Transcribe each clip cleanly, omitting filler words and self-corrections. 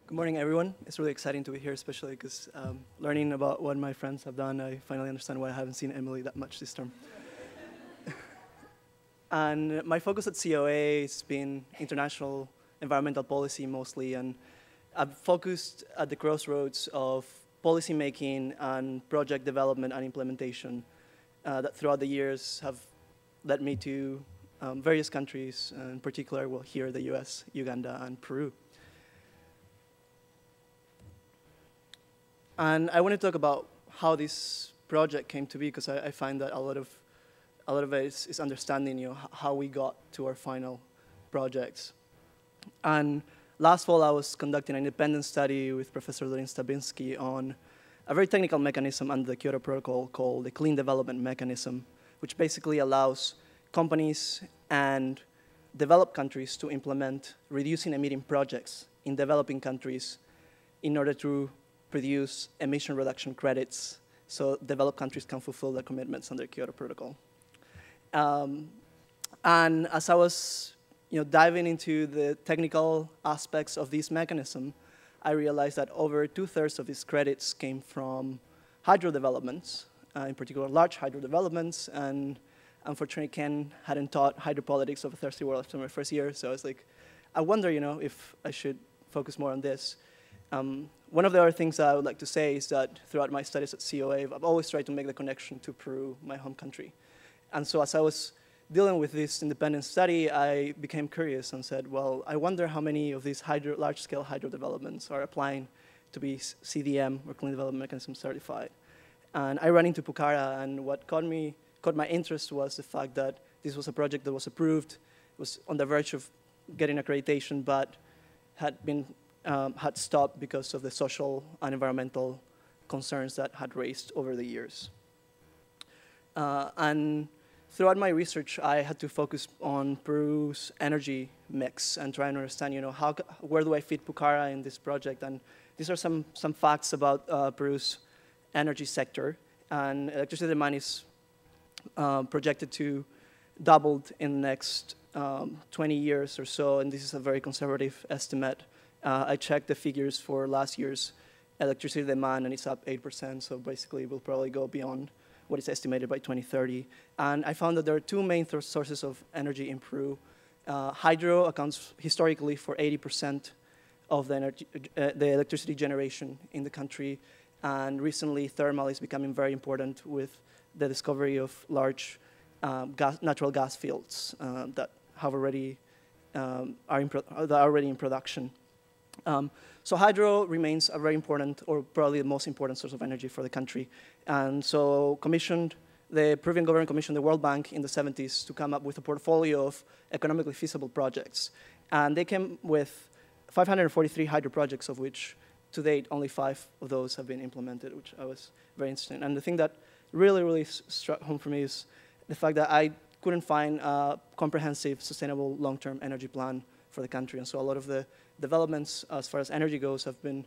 Good morning, everyone. It's really exciting to be here, especially because learning about what my friends have done, I finally understand why I haven't seen Emily that much this term. And my focus at COA has been international environmental policy mostly, and I've focused at the crossroads of policymaking and project development and implementation that throughout the years have led me to various countries, in particular, well, here, the US, Uganda, and Peru. And I want to talk about how this project came to be, because I find that a lot of it is understanding, how we got to our final projects. And last fall, I was conducting an independent study with Professor Lorin Stabinsky on a very technical mechanism under the Kyoto Protocol called the Clean Development Mechanism, which basically allows companies and developed countries to implement reducing emitting projects in developing countries in order to produce emission reduction credits so developed countries can fulfill their commitments under the Kyoto Protocol. And as I was diving into the technical aspects of this mechanism, I realized that over 2/3 of these credits came from hydro developments, in particular large hydro developments. And unfortunately, Ken hadn't taught hydropolitics of a thirsty world after my first year, so I was like, I wonder if I should focus more on this. One of the other things that I would like to say is that throughout my studies at COA, I've always tried to make the connection to Peru, my home country. And so as I was dealing with this independent study, I became curious and said, well, I wonder how many of these large-scale hydro developments are applying to be CDM, or Clean Development Mechanism certified. And I ran into Pucara, and what caught my interest was the fact that this was a project that was approved, was on the verge of getting accreditation, but had stopped because of the social and environmental concerns that had raised over the years. And throughout my research, I had to focus on Peru's energy mix and try and understand, where do I fit Pucara in this project? And these are some facts about Peru's energy sector. And electricity demand is projected to double in the next 20 years or so, and this is a very conservative estimate. I checked the figures for last year's electricity demand, and it's up 8%, so basically we'll probably go beyond what is estimated by 2030. And I found that there are two main sources of energy in Peru. Hydro accounts historically for 80% of the electricity generation in the country, and recently thermal is becoming very important with the discovery of large natural gas fields that are already in production. So hydro remains a very important, or probably the most important source of energy for the country. And so the Peruvian government commissioned the World Bank in the 70s to come up with a portfolio of economically feasible projects. And they came with 543 hydro projects, of which to date only 5 of those have been implemented, which I was very interested in. And the thing that really struck home for me is the fact that I couldn't find a comprehensive, sustainable, long-term energy plan for the country. And so a lot of the developments as far as energy goes have been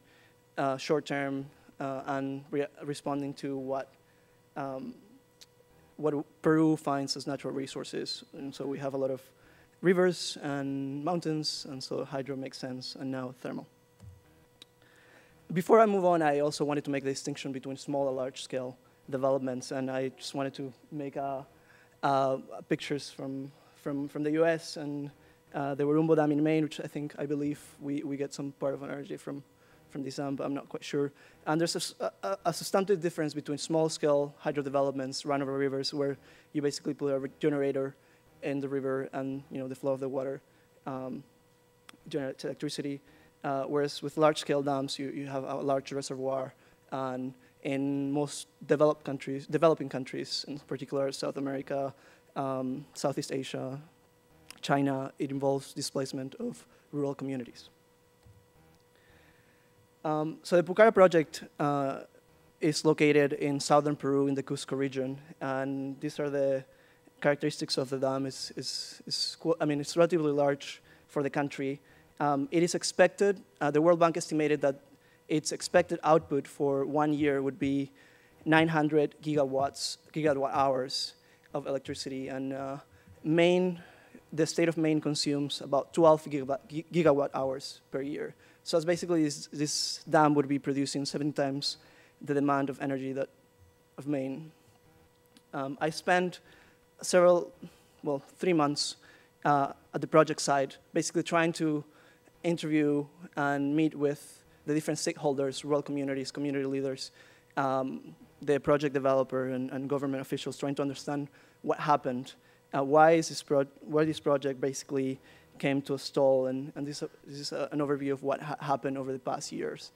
short-term and responding to what Peru finds as natural resources. And so we have a lot of rivers and mountains, and so hydro makes sense, and now thermal. Before I move on, I also wanted to make the distinction between small and large-scale developments, and I just wanted to make pictures from the US and the Warumbo Dam in Maine, which I believe we get some part of energy from this dam, but I'm not quite sure. And there's a substantive difference between small-scale hydro developments, run-over rivers, where you basically put a generator in the river and the flow of the water generates electricity, whereas with large-scale dams, you have a large reservoir. And in most developing countries, in particular South America, Southeast Asia, China, it involves displacement of rural communities. So the Pucara project is located in southern Peru in the Cusco region, and these are the characteristics of the dam. It's relatively large for the country. It is expected, the World Bank estimated that its expected output for 1 year would be 900 gigawatt hours of electricity, and the state of Maine consumes about 12 gigawatt hours per year. So it's basically this dam would be producing 7 times the demand of energy of Maine. I spent 3 months at the project site, basically trying to interview and meet with the different stakeholders, rural communities, community leaders, the project developer, and government officials, trying to understand what happened, why this project basically came to a stall, and this is an overview of what happened over the past years.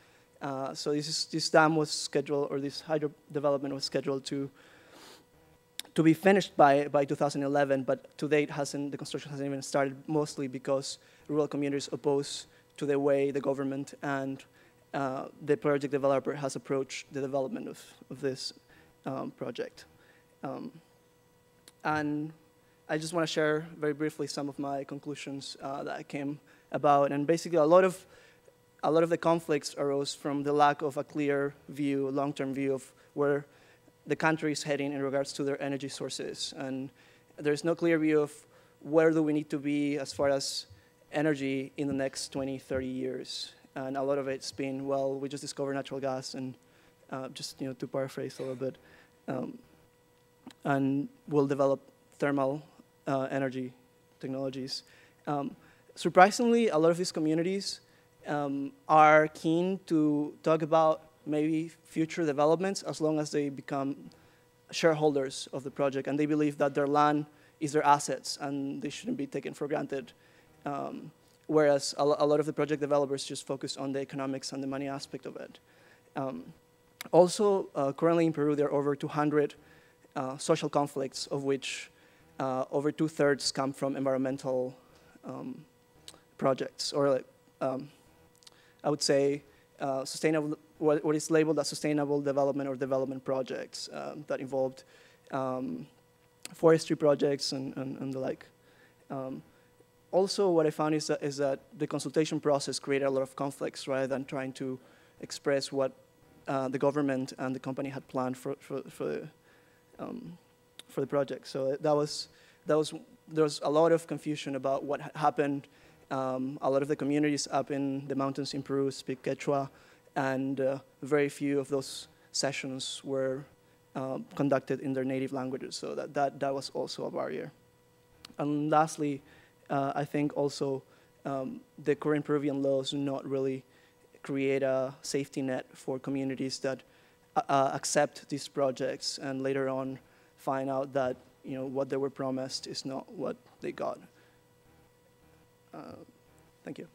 So this dam was scheduled, or this hydro development was scheduled to be finished by 2011, but to date the construction hasn't even started, mostly because rural communities oppose to the way the government and the project developer has approached the development of this project. And I just want to share very briefly some of my conclusions that I came about. And basically, a lot of the conflicts arose from the lack of a clear view, long-term view of where the country is heading in regards to their energy sources. And there's no clear view of where do we need to be as far as energy in the next 20, 30 years. And a lot of it's been, well, we just discovered natural gas, and just to paraphrase a little bit, and we'll develop thermal energy technologies. Surprisingly, a lot of these communities are keen to talk about maybe future developments as long as they become shareholders of the project, and they believe that their land is their assets and they shouldn't be taken for granted. Whereas a lot of the project developers just focus on the economics and the money aspect of it. Also, currently in Peru, there are over 200 social conflicts, of which over 2/3 come from environmental projects, or I would say sustainable, what is labeled as sustainable development or development projects that involved forestry projects and the like. Also, what I found is that the consultation process created a lot of conflicts rather than trying to express what the government and the company had planned for the project. So there was a lot of confusion about what happened. A lot of the communities up in the mountains in Peru speak Quechua, and very few of those sessions were conducted in their native languages. So that was also a barrier. And lastly, I think also the current Peruvian laws do not really create a safety net for communities that accept these projects and later on find out that what they were promised is not what they got. Thank you.